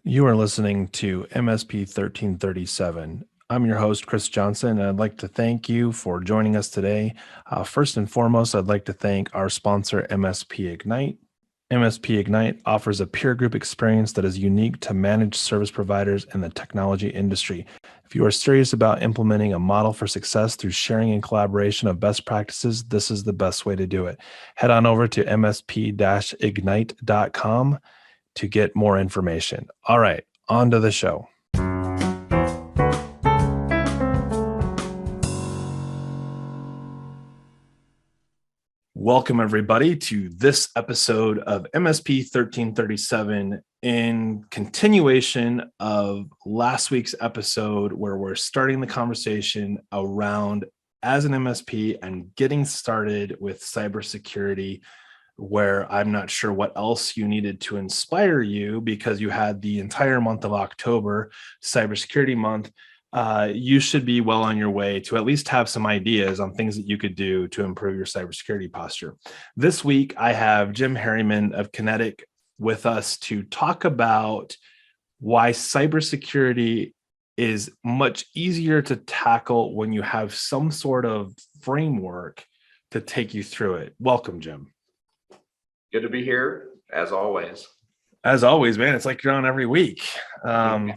You are listening to MSP 1337. I'm your host, Chris Johnson, and I'd like to thank you for joining us today. First and foremost, I'd like to thank our sponsor, MSP-Ignite. MSP-Ignite offers a peer group experience that is unique to managed service providers in the technology industry. If you are serious about implementing a model for success through sharing and collaboration of best practices, this is the best way to do it. Head on over to msp-ignite.com to get more information. All right, on to the show. Welcome, everybody, to this episode of MSP 1337 in continuation of last week's episode, where we're starting the conversation around as an MSP and getting started with cybersecurity, where I'm not sure what else you needed to inspire you because you had the entire month of October, Cybersecurity Month. You should be well on your way to at least have some ideas on things that you could do to improve your cybersecurity posture. This week, I have Jim Harryman of Kinetic with us to talk about why cybersecurity is much easier to tackle when you have some sort of framework to take you through it. Welcome, Jim. Good to be here, as always. As always, man, it's like you're on every week.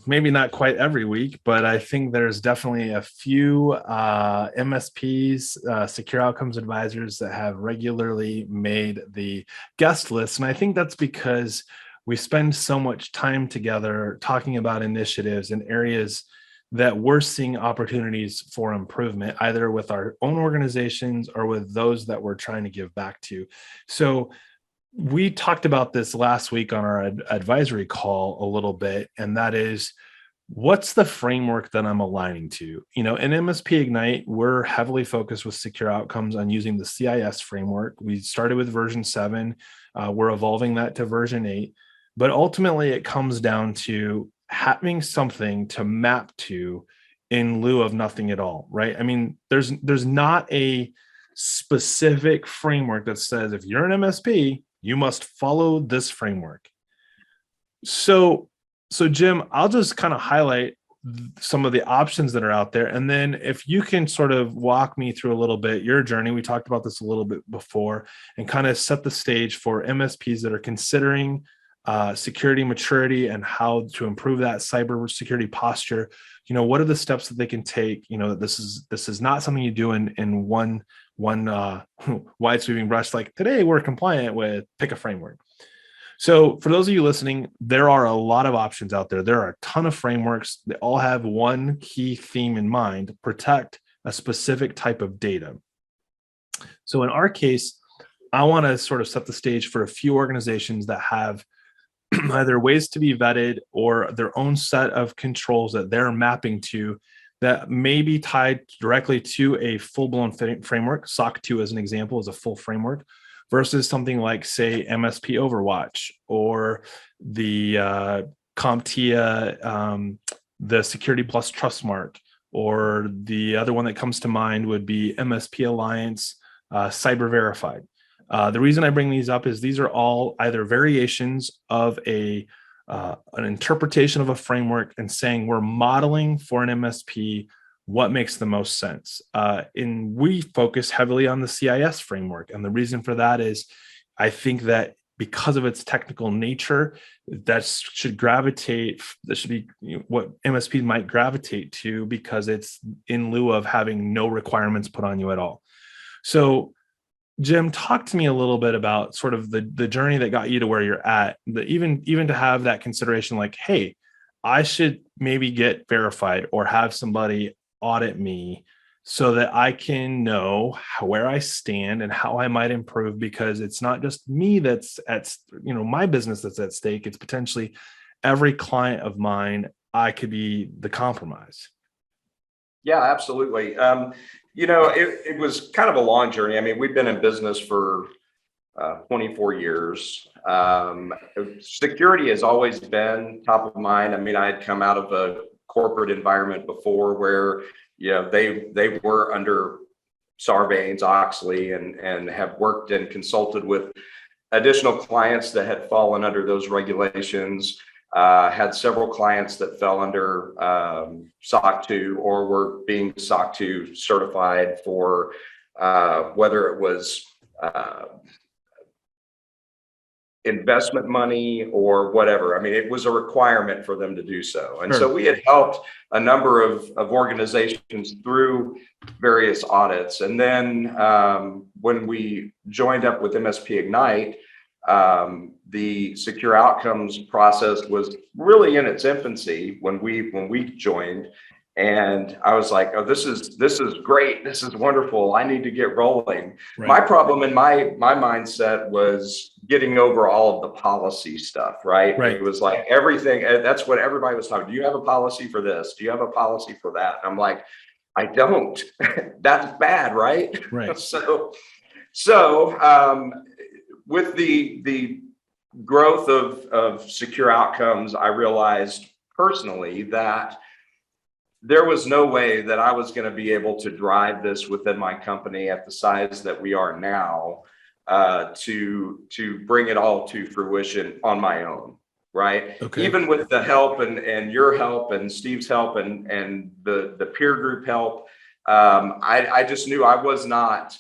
Maybe not quite every week, but I think there's definitely a few MSPs, secure outcomes advisors, that have regularly made the guest list. And I think that's because we spend so much time together talking about initiatives in areas that we're seeing opportunities for improvement, either with our own organizations or with those that we're trying to give back to. So we talked about this last week on our advisory call a little bit, and that is, what's the framework that I'm aligning to? You know, in MSP-Ignite, we're heavily focused with secure outcomes on using the CIS framework. We started with version 7. We're evolving that to version 8. But ultimately, it comes down to having something to map to in lieu of nothing at all, right? I mean, there's not a specific framework that says if you're an MSP, you must follow this framework. So Jim, I'll just kind of highlight some of the options that are out there. And then if you can sort of walk me through a little bit your journey, we talked about this a little bit before, and kind of set the stage for MSPs that are considering security maturity and how to improve that cybersecurity posture. You know, what are the steps that they can take? You know, that this is not something you do in one wide sweeping brush, like today we're compliant with pick a framework. So for those of you listening, there are a lot of options out there. There are a ton of frameworks. They all have one key theme in mind: protect a specific type of data. So in our case, I want to sort of set the stage for a few organizations that have either ways to be vetted or their own set of controls that they're mapping to that may be tied directly to a full-blown framework. SOC 2, as an example, is a full framework, versus something like, say, MSP Overwatch or the CompTIA, the Security Plus Trustmark, or the other one that comes to mind would be MSP Alliance Cyber Verified. The reason I bring these up is these are all either variations of an interpretation of a framework and saying we're modeling for an MSP what makes the most sense. And we focus heavily on the CIS framework. And the reason for that is I think that because of its technical nature, that should be what MSPs might gravitate to, because it's in lieu of having no requirements put on you at all. So Jim, talk to me a little bit about sort of the journey that got you to where you're at, even to have that consideration, like, hey, I should maybe get verified or have somebody audit me so that I can know where I stand and how I might improve, because it's not just me that's my business that's at stake. It's potentially every client of mine. I could be the compromise. Yeah, absolutely. It was kind of a long journey. I mean, we've been in business for 24 years. Security has always been top of mind. I mean, I had come out of a corporate environment before where, they were under Sarbanes-Oxley and have worked and consulted with additional clients that had fallen under those regulations. had several clients that fell under SOC 2 or were being SOC 2 certified for whether it was investment money or whatever. I mean, it was a requirement for them to do so. And so we had helped a number of organizations through various audits. And then when we joined up with MSP-Ignite, the secure outcomes process was really in its infancy when we joined. And I was like, oh, this is great. This is wonderful. I need to get rolling. Right. My problem in my mindset was getting over all of the policy stuff, right? It was like everything. That's what everybody was talking. Do you have a policy for this? Do you have a policy for that? And I'm like, I don't. That's bad, right? Right. So with the growth of secure outcomes, I realized personally that there was no way that I was going to be able to drive this within my company at the size that we are now to bring it all to fruition on my own, right? Okay. Even with the help and your help and Steve's help and the peer group help, I just knew I was not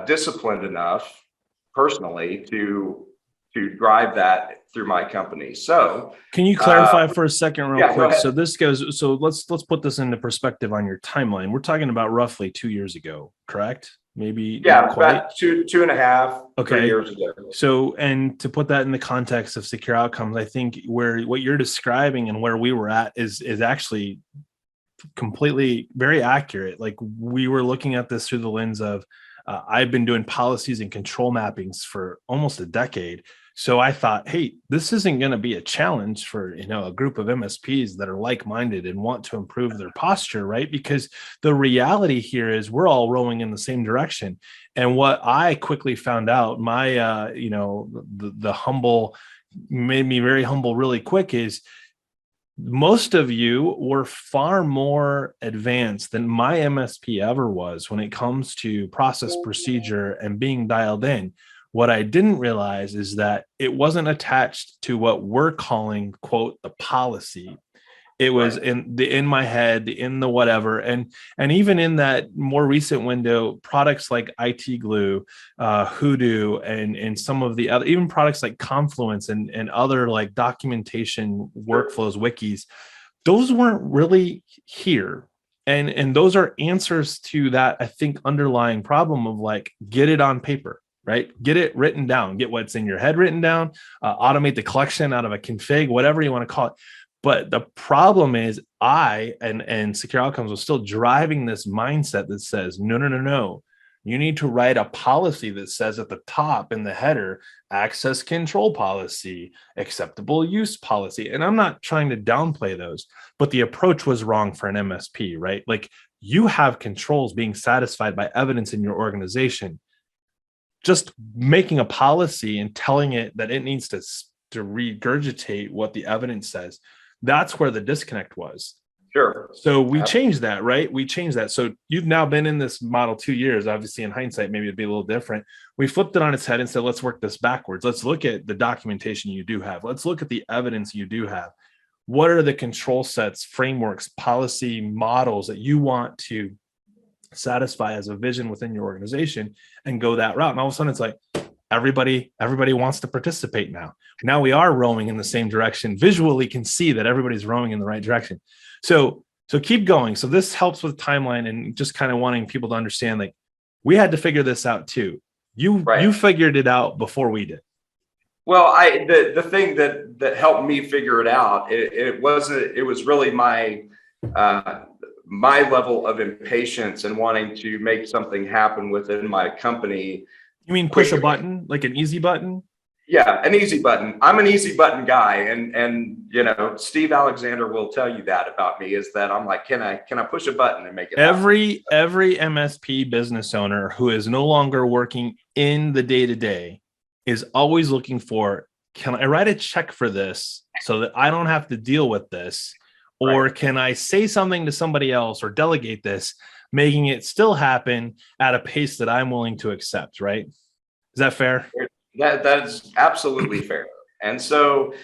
disciplined enough personally to drive that through my company. So can you clarify for a second real quick? So let's put this into perspective on your timeline. We're talking about roughly 2 years ago, correct? Maybe about two and a half, 3 years ago. So, and to put that in the context of secure outcomes, I think what you're describing and where we were at is actually completely very accurate. Like we were looking at this through the lens of I've been doing policies and control mappings for almost a decade. So I thought, hey, this isn't going to be a challenge for, a group of MSPs that are like-minded and want to improve their posture, right? Because the reality here is we're all rowing in the same direction. And what I quickly found out, my, the humble made me very humble really quick is most of you were far more advanced than my MSP ever was when it comes to process procedure and being dialed in. What I didn't realize is that it wasn't attached to what we're calling, quote, the policy. It was in my head, in the whatever. And even in that more recent window, products like IT Glue, Hoodoo, and some of the other, even products like Confluence and other like documentation workflows, wikis, those weren't really here. And those are answers to that, I think, underlying problem of like, get it on paper. Right? Get it written down, get what's in your head written down, automate the collection out of a config, whatever you want to call it. But the problem is and Secure Outcomes was still driving this mindset that says, no. You need to write a policy that says at the top in the header, access control policy, acceptable use policy. And I'm not trying to downplay those, but the approach was wrong for an MSP, right? Like you have controls being satisfied by evidence in your organization. Just making a policy and telling it that it needs to regurgitate what the evidence says, that's where the disconnect was. Sure. So we changed that, right? We changed that. So you've now been in this model 2 years. Obviously, in hindsight, maybe it'd be a little different. We flipped it on its head and said, let's work this backwards. Let's look at the documentation you do have. Let's look at the evidence you do have. What are the control sets, frameworks, policy models that you want to satisfy as a vision within your organization and go that route? And all of a sudden it's like everybody wants to participate now we are rowing in the same direction, visually can see that everybody's rowing in the right direction. So keep going. So this helps with timeline and just kind of wanting people to understand, like, we had to figure this out too. You figured it out before we did. Well, the thing that helped me figure it out, it was really my level of impatience and wanting to make something happen within my company. You mean push a button, like an easy button? Yeah, an easy button. I'm an easy button guy. And Steve Alexander will tell you that about me, is that I'm like, can I push a button and make it happen? Every MSP business owner who is no longer working in the day-to-day is always looking for, can I write a check for this so that I don't have to deal with this? Or can I say something to somebody else or delegate this, making it still happen at a pace that I'm willing to accept, right? Is that fair? That's absolutely fair. And so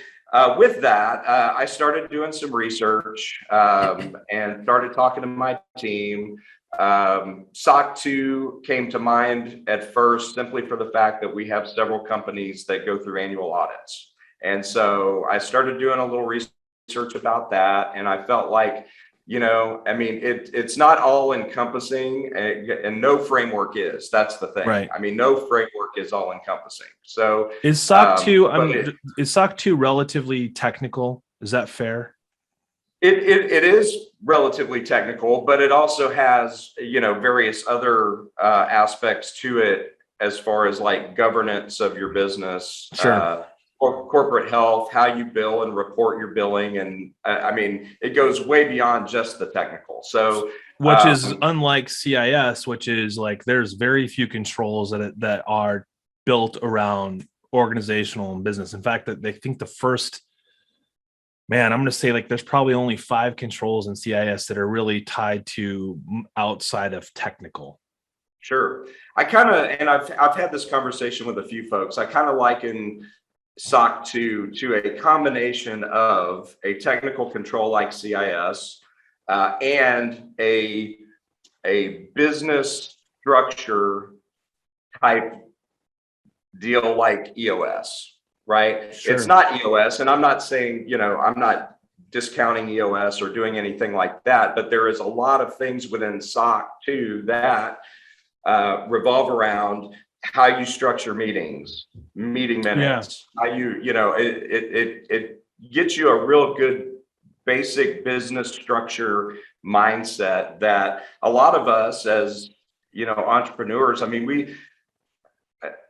with that, I started doing some research and started talking to my team. SOC 2 came to mind at first simply for the fact that we have several companies that go through annual audits. And so I started doing a little research about that. And I felt like, I mean, it's not all encompassing, and no framework is. That's the thing. Right. I mean, no framework is all encompassing. So is SOC 2, is SOC 2 relatively technical? Is that fair? It is relatively technical, but it also has, various other aspects to it as far as like governance of your business, Sure. corporate health, how you bill and report your billing. And I mean, it goes way beyond just the technical. So, which is unlike CIS, which is like there's very few controls that are built around organizational and business. In fact, that they think the first, man, I'm going to say like there's probably only 5 controls in CIS that are really tied to outside of technical. Sure. I've had this conversation with a few folks. I kind of liken SOC 2 to a combination of a technical control like CIS and a business structure type deal like EOS, right? Sure. It's not EOS, and I'm not saying, I'm not discounting EOS or doing anything like that, but there is a lot of things within SOC 2 that revolve around how you structure meetings, meeting minutes, how it gets you a real good basic business structure mindset that a lot of us as, entrepreneurs, I mean, we,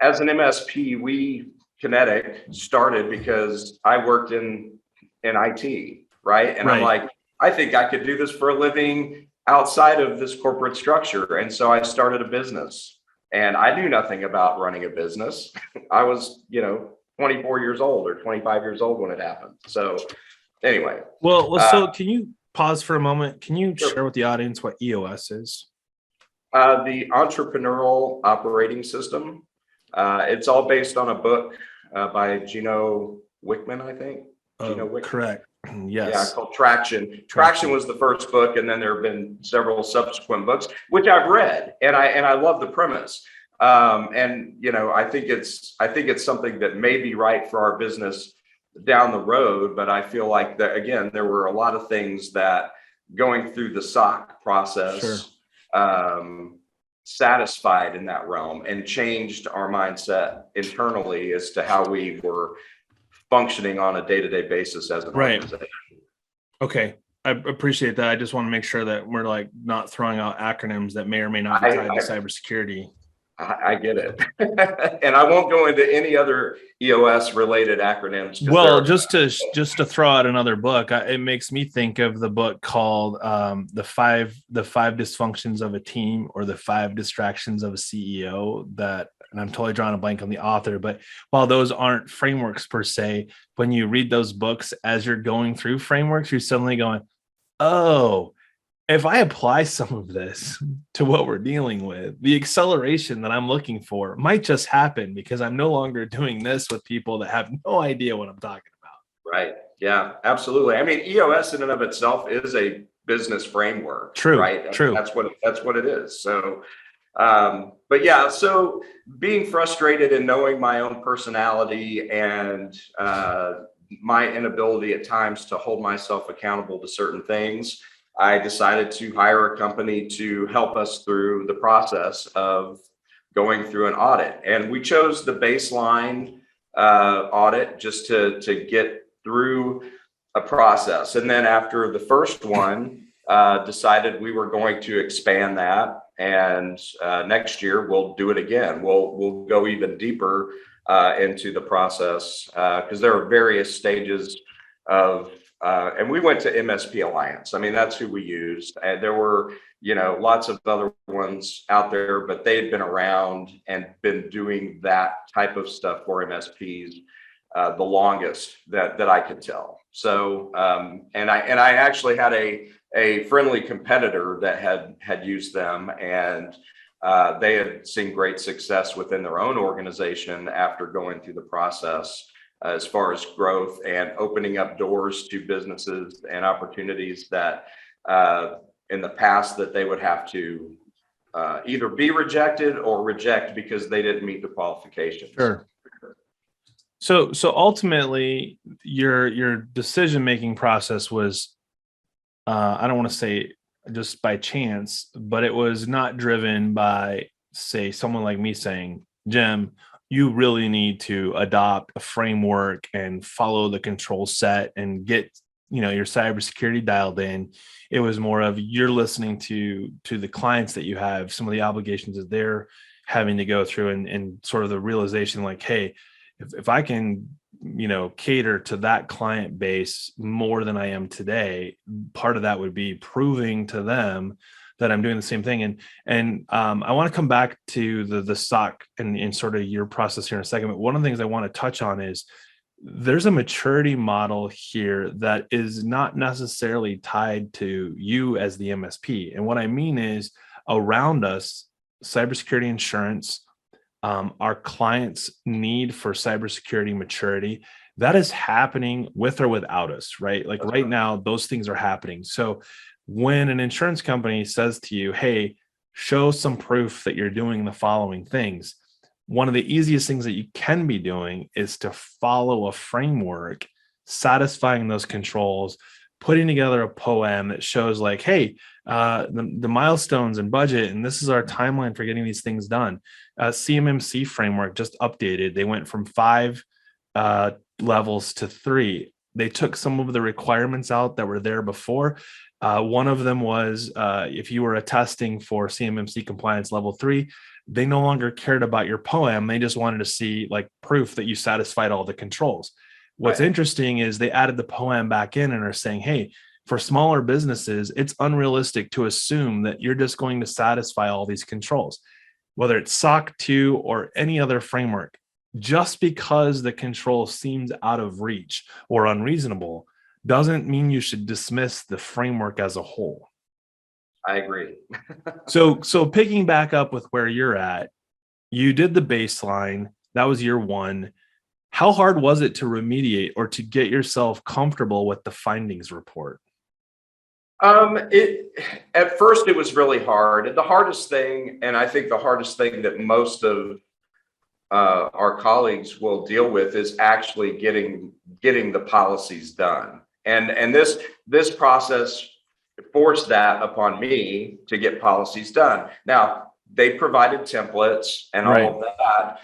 as an MSP, Kinetic started because I worked in IT, right? And I'm like, I think I could do this for a living outside of this corporate structure. And so I started a business. And I knew nothing about running a business. I was, 24 years old or 25 years old when it happened. So anyway. Well, so can you pause for a moment? Can you share with the audience what EOS is? The Entrepreneurial Operating System. It's all based on a book by Gino Wickman, I think. Gino Wickman. Correct. Yes. Yeah, called Traction. Traction was the first book, and then there have been several subsequent books, which I've read, and I love the premise. And I think it's something that may be right for our business down the road. But I feel like that again, there were a lot of things that going through the SOC process satisfied in that realm and changed our mindset internally as to how we were functioning on a day-to-day basis as an organization. Okay. I appreciate that. I just want to make sure that we're like not throwing out acronyms that may or may not be tied to cybersecurity. I get it. And I won't go into any other EOS related acronyms. Well, just to throw out another book, it makes me think of the book called the five dysfunctions of a team, or the 5 distractions of a CEO, and I'm totally drawing a blank on the author, but while those aren't frameworks per se, when you read those books as you're going through frameworks, you're suddenly going, oh, if I apply some of this to what we're dealing with, the acceleration that I'm looking for might just happen because I'm no longer doing this with people that have no idea what I'm talking about. Right. Yeah, absolutely. I mean, EOS in and of itself is a business framework. True. Right. True. That's what it is. So, but yeah, so being frustrated and knowing my own personality and my inability at times to hold myself accountable to certain things, I decided to hire a company to help us through the process of going through an audit. And we chose the baseline audit just to get through a process. And then after the first one, decided we were going to expand that. And next year we'll do it again. We'll go even deeper into the process because there are various stages of and we went to MSP Alliance. I mean, that's who we used. And there were, lots of other ones out there, but they had been around and been doing that type of stuff for MSPs the longest that I could tell. So, and I actually had a friendly competitor that had used them, and they had seen great success within their own organization after going through the process. as far as growth and opening up doors to businesses and opportunities that in the past that they would have to either be rejected or reject because they didn't meet the qualifications. Sure. So ultimately, your decision-making process was, I don't want to say just by chance, but it was not driven by, say, someone like me saying, Jim, you really need to adopt a framework and follow the control set and get, your cybersecurity dialed in. It was more of you're listening to the clients that you have, some of the obligations that they're having to go through, and sort of the realization like, hey, if I can, cater to that client base more than I am today, part of that would be proving to them that I'm doing the same thing. And I want to come back to the SOC and sort of your process here in a second. But one of the things I want to touch on is there's a maturity model here that is not necessarily tied to you as the MSP. And what I mean is around us, cybersecurity insurance, our clients' need for cybersecurity maturity, that is happening with or without us, right? Like right now, those things are happening. So when an insurance company says to you, hey, show some proof that you're doing the following things, one of the easiest things that you can be doing is to follow a framework, satisfying those controls, putting together a POEM that shows like, hey, the milestones and budget, and this is our timeline for getting these things done. CMMC framework just updated. They went from 5 levels to 3. They took some of the requirements out that were there before. One of them was if you were attesting for CMMC compliance level 3, they no longer cared about your POEM. They just wanted to see like proof that you satisfied all the controls. What's interesting is they added the POEM back in and are saying, hey, for smaller businesses, it's unrealistic to assume that you're just going to satisfy all these controls, whether it's SOC 2 or any other framework. Just because the control seems out of reach or unreasonable doesn't mean you should dismiss the framework as a whole. I agree. So picking back up with where you're at, you did the baseline. That was year 1. How hard was it to remediate or to get yourself comfortable with the findings report? At first it was really hard. And the hardest thing, and I think the hardest thing that most of our colleagues will deal with, is actually getting the policies done. And this process forced that upon me to get policies done. Now, they provided templates and all of that.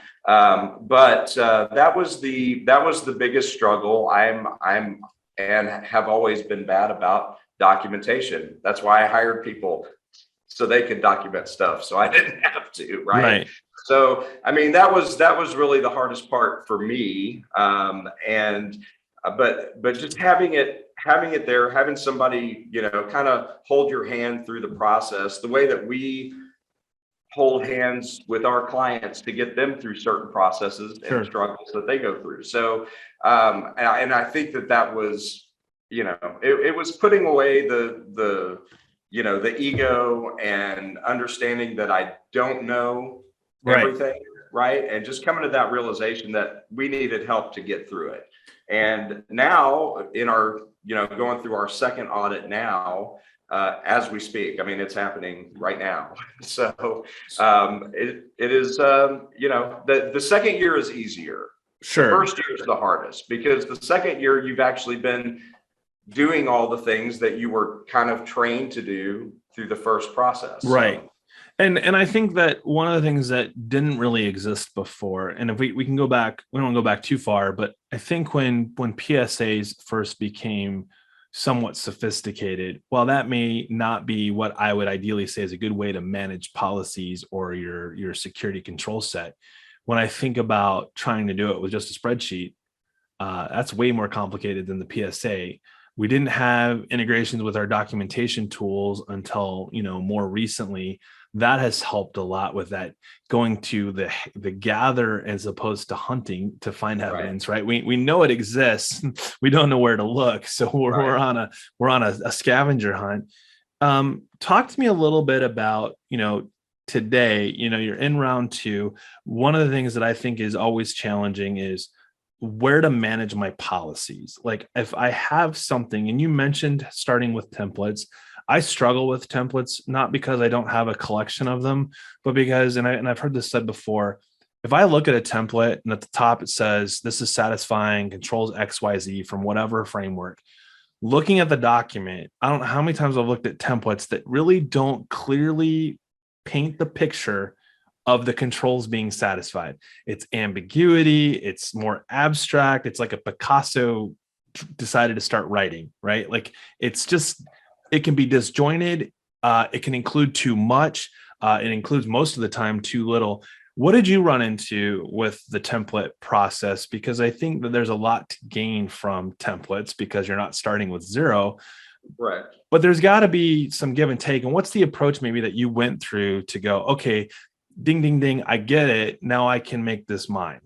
But that was the biggest struggle. I'm and have always been bad about documentation. That's why I hired people so they could document stuff, so I didn't have to. Right. So, I mean, that was really the hardest part for me. But just having it there, having somebody, kind of hold your hand through the process, the way that we hold hands with our clients to get them through certain processes and struggles that they go through. So, and I think that was, it was putting away the ego and understanding that I don't know everything, right? And just coming to that realization that we needed help to get through it. And now in our, going through our second audit now, as we speak, I mean, it's happening right now. So it is, the second year is easier. The first year is the hardest, because the second year you've actually been doing all the things that you were kind of trained to do through the first process. Right. So. And I think that one of the things that didn't really exist before, and if we can go back, we don't go back too far, but I think when PSAs first became somewhat sophisticated, while that may not be what I would ideally say is a good way to manage policies or your security control set, when I think about trying to do it with just a spreadsheet, that's way more complicated than the PSA. We didn't have integrations with our documentation tools until, more recently. That has helped a lot with that, going to the gather as opposed to hunting to find evidence, right? We know it exists. We don't know where to look. So we're on a scavenger hunt. Talk to me a little bit about, today, you're in round 2. One of the things that I think is always challenging is where to manage my policies. Like if I have something, and you mentioned starting with templates, I struggle with templates, not because I don't have a collection of them, but because, and I've heard this said before, if I look at a template and at the top it says this is satisfying controls XYZ from whatever framework, looking at the document, I don't know how many times I've looked at templates that really don't clearly paint the picture of the controls being satisfied. It's ambiguity, it's more abstract, it's like a Picasso decided to start writing, right? Like it's just, it can be disjointed, it can include too much, it includes most of the time too little. What did you run into with the template process? Because I think that there's a lot to gain from templates because you're not starting with zero. Right. But there's got to be some give and take. And what's the approach maybe that you went through to go, okay, ding, ding, ding, I get it. Now I can make this mine.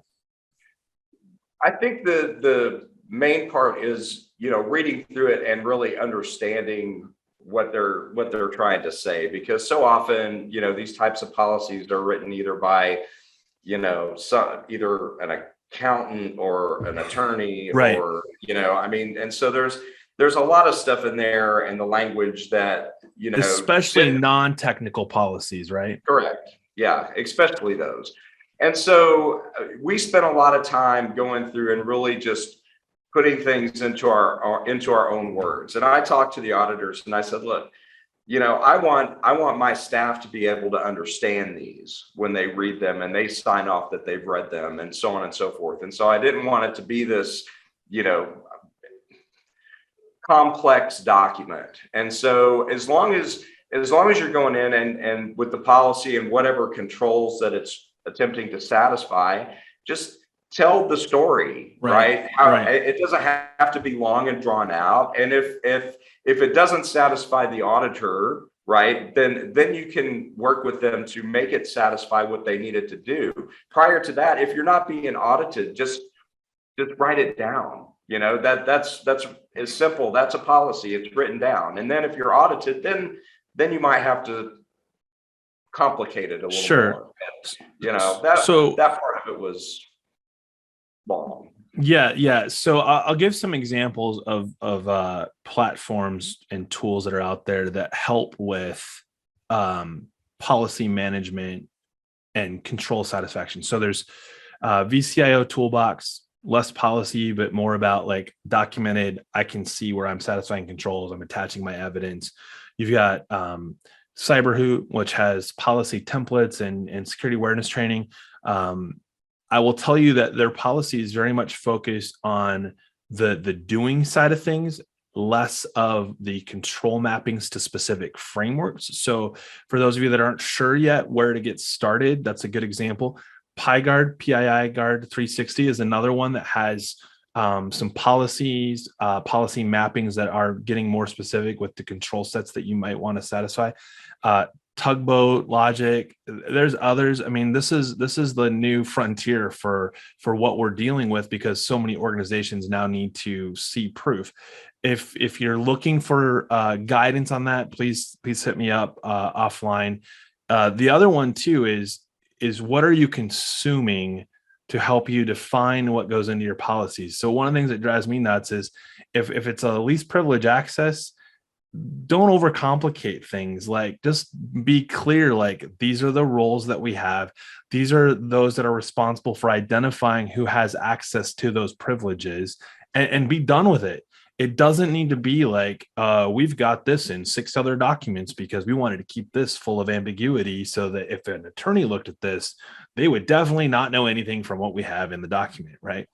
I think the main part is, reading through it and really understanding what they're trying to say, because so often, these types of policies are written either by, either an accountant or an attorney, Right. or, and so there's a lot of stuff in there and the language that, especially non-technical policies, right? Correct. Yeah, especially those. And so we spent a lot of time going through and really just putting things into our own words. And I talked to the auditors and I said, look, I want my staff to be able to understand these when they read them and they sign off that they've read them and so on and so forth. And so I didn't want it to be this, complex document. And so as long as you're going in and with the policy and whatever controls that it's attempting to satisfy, just tell the story, right? It doesn't have to be long and drawn out. And if it doesn't satisfy the auditor, right, then you can work with them to make it satisfy what they needed to do. Prior to that, if you're not being audited, just write it down. That's as simple. That's a policy. It's written down. And then if you're audited, then you might have to complicate it a little more. That part of it was long. Yeah. So I'll give some examples of platforms and tools that are out there that help with policy management and control satisfaction. So there's VCIO Toolbox, less policy, but more about like documented. I can see where I'm satisfying controls. I'm attaching my evidence. You've got CyberHoot, which has policy templates and security awareness training. I will tell you that their policy is very much focused on the doing side of things, less of the control mappings to specific frameworks. So for those of you that aren't sure yet where to get started, that's a good example. PyGuard, PII-Guard 360 is another one that has some policies, policy mappings that are getting more specific with the control sets that you might want to satisfy. Tugboat, Logic, there's others. I mean, this is the new frontier for what we're dealing with, because so many organizations now need to see proof. If you're looking for guidance on that, please hit me up offline. The other one too is what are you consuming to help you define what goes into your policies. So one of the things that drives me nuts is if it's a least privilege access, don't overcomplicate things. Like just be clear, like these are the roles that we have. These are those that are responsible for identifying who has access to those privileges, and be done with it. It doesn't need to be like, we've got this in 6 other documents because we wanted to keep this full of ambiguity so that if an attorney looked at this, they would definitely not know anything from what we have in the document, right?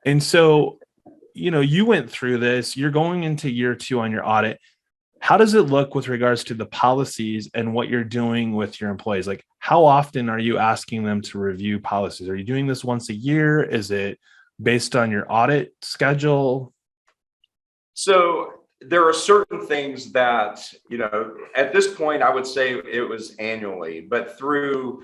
And so, you went through this, you're going into year 2 on your audit. How does it look with regards to the policies and what you're doing with your employees? Like, how often are you asking them to review policies? Are you doing this once a year? Is it based on your audit schedule? So there are certain things that, at this point, I would say it was annually, but through,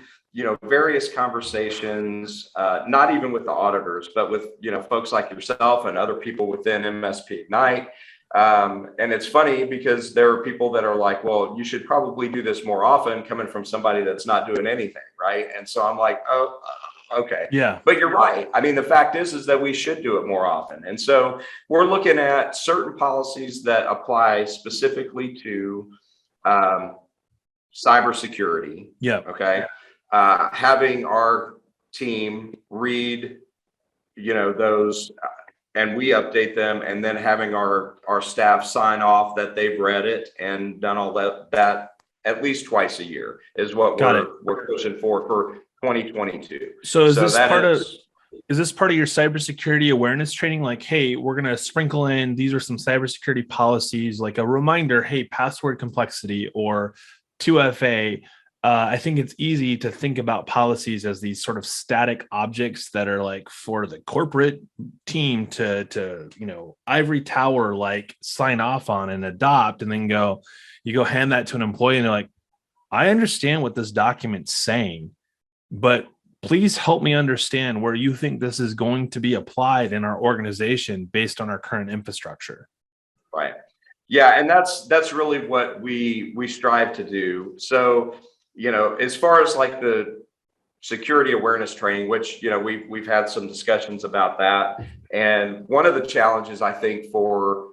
various conversations, not even with the auditors, but with, folks like yourself and other people within MSP-Ignite. And it's funny because there are people that are like, well, you should probably do this more often, coming from somebody that's not doing anything, right? And so I'm like, Okay. Yeah. But you're right. I mean, the fact is that we should do it more often. And so we're looking at certain policies that apply specifically to cybersecurity. Yeah. Okay. Having our team read, those, and we update them, and then having our staff sign off that they've read it and done all that at least twice a year is what we're pushing for 2022. So is this that part of your cybersecurity awareness training? Like, hey, we're going to sprinkle in, these are some cybersecurity policies, like a reminder, hey, password complexity or 2FA. I think it's easy to think about policies as these sort of static objects that are like for the corporate team to ivory tower, like sign off on and adopt, and then you go hand that to an employee and they're like, I understand what this document's saying, but please help me understand where you think this is going to be applied in our organization based on our current infrastructure. Right. Yeah. And that's really what we strive to do. So, as far as like the security awareness training, which, we've had some discussions about that. And one of the challenges, I think, for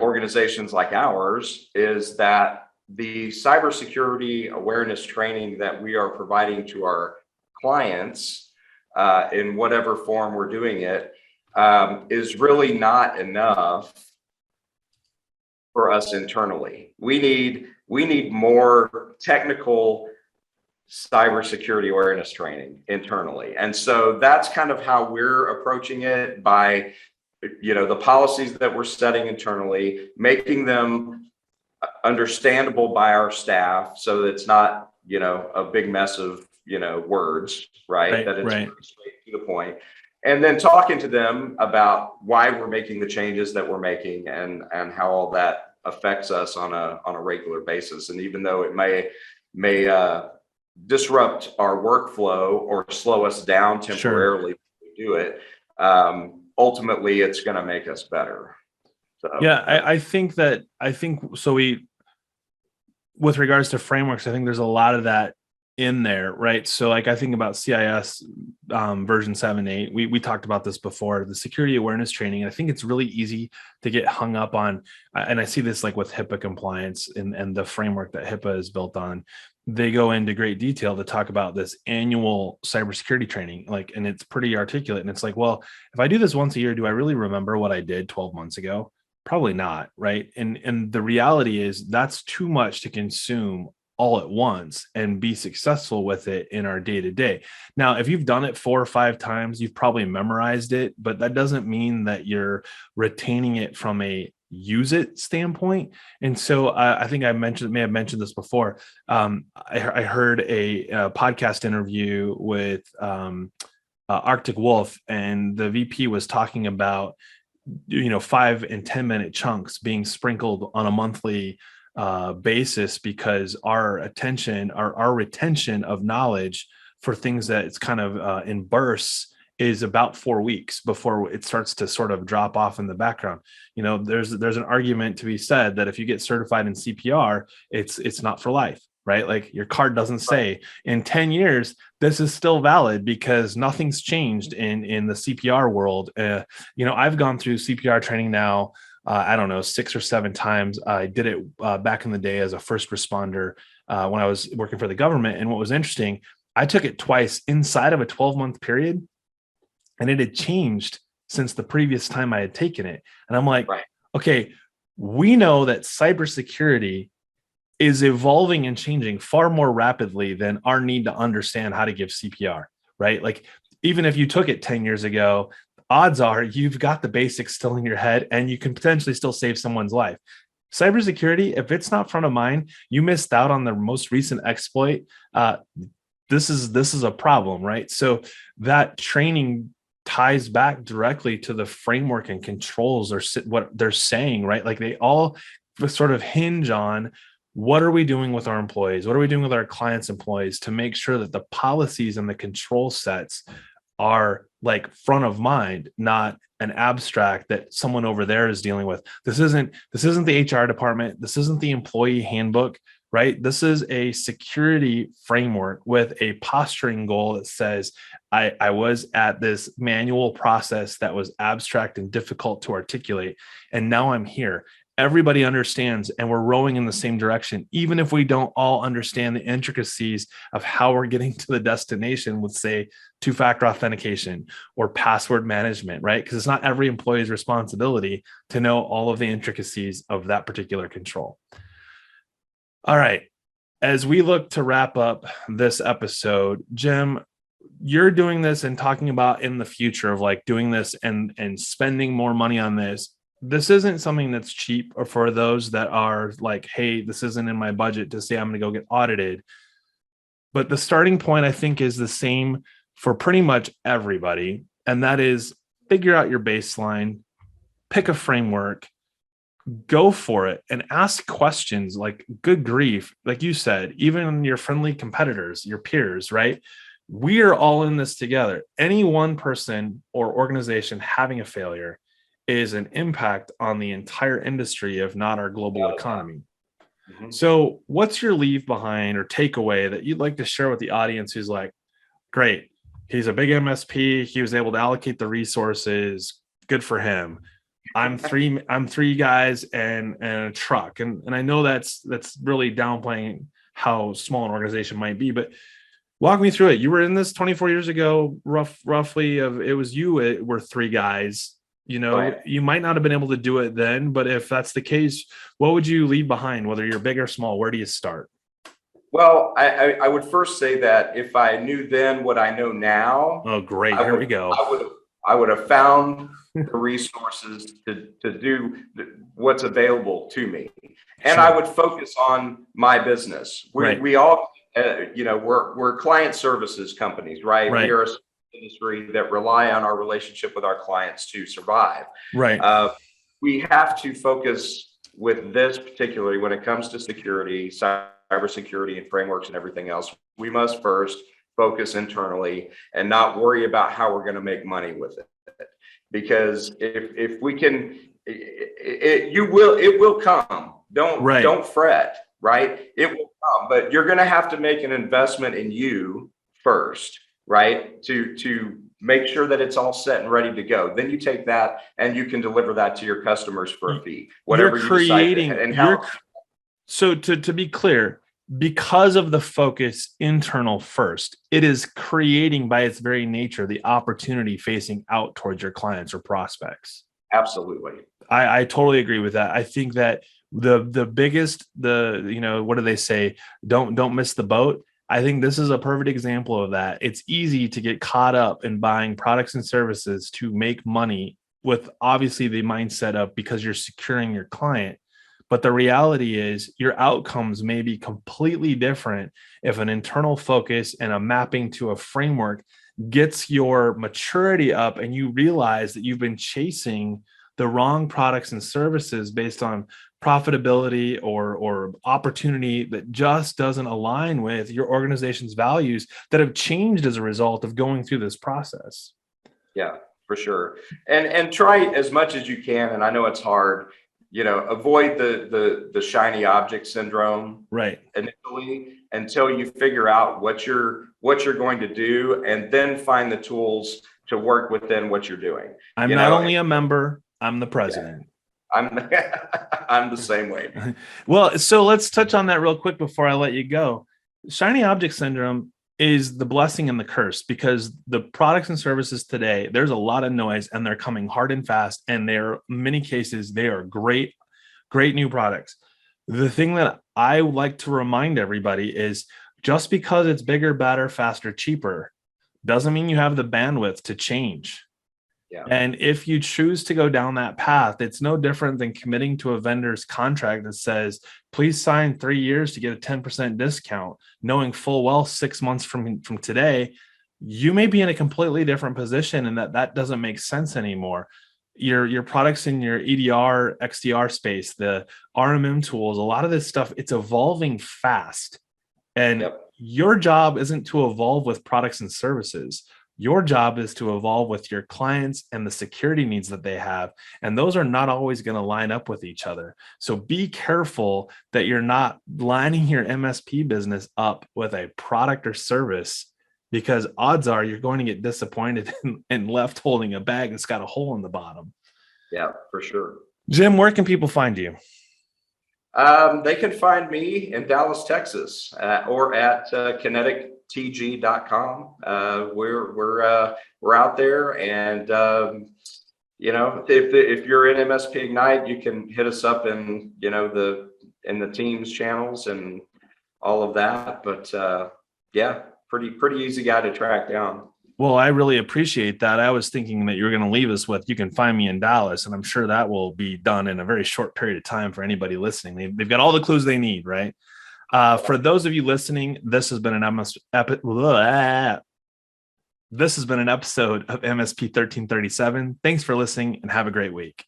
organizations like ours is that the cybersecurity awareness training that we are providing to our clients, in whatever form we're doing it, is really not enough for us internally. We need more technical cybersecurity awareness training internally. And so that's kind of how we're approaching it, by, the policies that we're setting internally, making them understandable by our staff so that it's not, a big mess of, words, right? That it's straight to the point. And then talking to them about why we're making the changes that we're making and how all that affects us on a regular basis. And even though it may disrupt our workflow or slow us down temporarily when we do it, ultimately it's going to make us better. So yeah, I think so. With regards to frameworks, I think there's a lot of that in there, right? So like, I think about CIS version 7.8. We talked about this before, the security awareness training. And I think it's really easy to get hung up on, and I see this like with HIPAA compliance and the framework that HIPAA is built on. They go into great detail to talk about this annual cybersecurity training, and it's pretty articulate. And it's like, well, if I do this once a year, do I really remember what I did 12 months ago? Probably not, right? And the reality is that's too much to consume all at once and be successful with it in our day-to-day. Now, if you've done it 4 or 5 times, you've probably memorized it, but that doesn't mean that you're retaining it from a use it standpoint. And so I think may have mentioned this before. I heard a podcast interview with Arctic Wolf, and the VP was talking about 5 and 10 minute chunks being sprinkled on a monthly basis, because our attention, our retention of knowledge for things that it's kind of in bursts is about 4 weeks before it starts to sort of drop off in the background. There's an argument to be said that if you get certified in CPR, it's not for life, right? Like your card doesn't say in 10 years, this is still valid, because nothing's changed in the CPR world. I've gone through CPR training now, I don't know, 6 or 7 times. I did it back in the day as a first responder when I was working for the government. And what was interesting, I took it twice inside of a 12-month period, and it had changed since the previous time I had taken it. And I'm like, okay, we know that cybersecurity is evolving and changing far more rapidly than our need to understand how to give CPR, right? Like, even if you took it 10 years ago, odds are you've got the basics still in your head and you can potentially still save someone's life. Cybersecurity, if it's not front of mind, you missed out on the most recent exploit. This is a problem, right? So that training ties back directly to the framework and controls, or what they're saying, right? Like they all sort of hinge on, what are we doing with our employees? What are we doing with our clients' employees to make sure that the policies and the control sets are like front of mind, not an abstract that someone over there is dealing with. This isn't the HR department. This isn't the employee handbook. right? This is a security framework with a posturing goal that says, I was at this manual process that was abstract and difficult to articulate, and now I'm here. Everybody understands, and we're rowing in the same direction, even if we don't all understand the intricacies of how we're getting to the destination with, say, two-factor authentication or password management, right? Because it's not every employee's responsibility to know all of the intricacies of that particular control. All right. As we look to wrap up this episode, Jim, you're doing this and talking about in the future of like doing this and spending more money on this. This isn't something that's cheap, or for those that are like, hey, this isn't in my budget to say I'm going to go get audited. But the starting point, I think, is the same for pretty much everybody. And that is figure out your baseline, pick a framework, go for it, and ask questions. Like, good grief, like you said, even your friendly competitors, your peers, right? We are all in this together. Any one person or organization having a failure is an impact on the entire industry, if not our global economy. Mm-hmm. So what's your leave behind or takeaway that you'd like to share with the audience who's like, great, he's a big MSP, he was able to allocate the resources, good for him. I'm three guys and a truck. And I know that's really downplaying how small an organization might be, but walk me through it. You were in this 24 years ago, roughly, of it was you, it were three guys. You know, right. You might not have been able to do it then, but if that's the case, what would you leave behind, whether you're big or small? Where do you start? Well, I would first say that if I knew then what I know now. Oh, great. Here we go. I would have found the resources to do what's available to me. And sure. I would focus on my business. We all, we're client services companies, right? We are a industry that rely on our relationship with our clients to survive. Right. We have to focus with this particularly when it comes to security, cybersecurity and frameworks and everything else. We must first focus internally and not worry about how we're going to make money with it. Because if we can, it will come. Don't fret, right? It will come, but you're going to have to make an investment in you first, right? To make sure that it's all set and ready to go. Then you take that and you can deliver that to your customers for a fee, whatever you decide. And how. So to be clear, because of the focus internal first, it is creating by its very nature the opportunity facing out towards your clients or prospects. Absolutely. I totally agree with that. I think that the biggest, what do they say? Don't miss the boat. I think this is a perfect example of that. It's easy to get caught up in buying products and services to make money with obviously the mindset of because you're securing your client. But the reality is your outcomes may be completely different if an internal focus and a mapping to a framework gets your maturity up and you realize that you've been chasing the wrong products and services based on profitability or opportunity that just doesn't align with your organization's values that have changed as a result of going through this process. Yeah, for sure. And try as much as you can. And I know it's hard. Avoid the shiny object syndrome, right? Initially, until you figure out what you're going to do, and then find the tools to work within what you're doing. I'm not only a member; I'm the president. Yeah. I'm the same way. Well, so let's touch on that real quick before I let you go. Shiny object syndrome is the blessing and the curse, because the products and services today, there's a lot of noise and they're coming hard and fast. And they're in many cases, they are great new products. The thing that I would like to remind everybody is just because it's bigger, better, faster, cheaper, doesn't mean you have the bandwidth to change. Yeah. And if you choose to go down that path, it's no different than committing to a vendor's contract that says, please sign 3 years to get a 10% discount, knowing full well 6 months from today, you may be in a completely different position and that doesn't make sense anymore. Your products in your EDR, XDR space, the RMM tools, a lot of this stuff, it's evolving fast. And your job isn't to evolve with products and services. Your job is to evolve with your clients and the security needs that they have. And those are not always going to line up with each other. So be careful that you're not lining your MSP business up with a product or service, because odds are you're going to get disappointed and left holding a bag that's got a hole in the bottom. Yeah, for sure. Jim, where can people find you? They can find me in Dallas, Texas, or at kinetictg.com. We're out there, and if you're in MSP-Ignite, you can hit us up in the Teams channels and all of that. But yeah, pretty easy guy to track down. Well, I really appreciate that. I was thinking that you were going to leave us with, you can find me in Dallas, and I'm sure that will be done in a very short period of time for anybody listening. They've got all the clues they need, right? For those of you listening, this has been an episode of MSP 1337. Thanks for listening, and have a great week.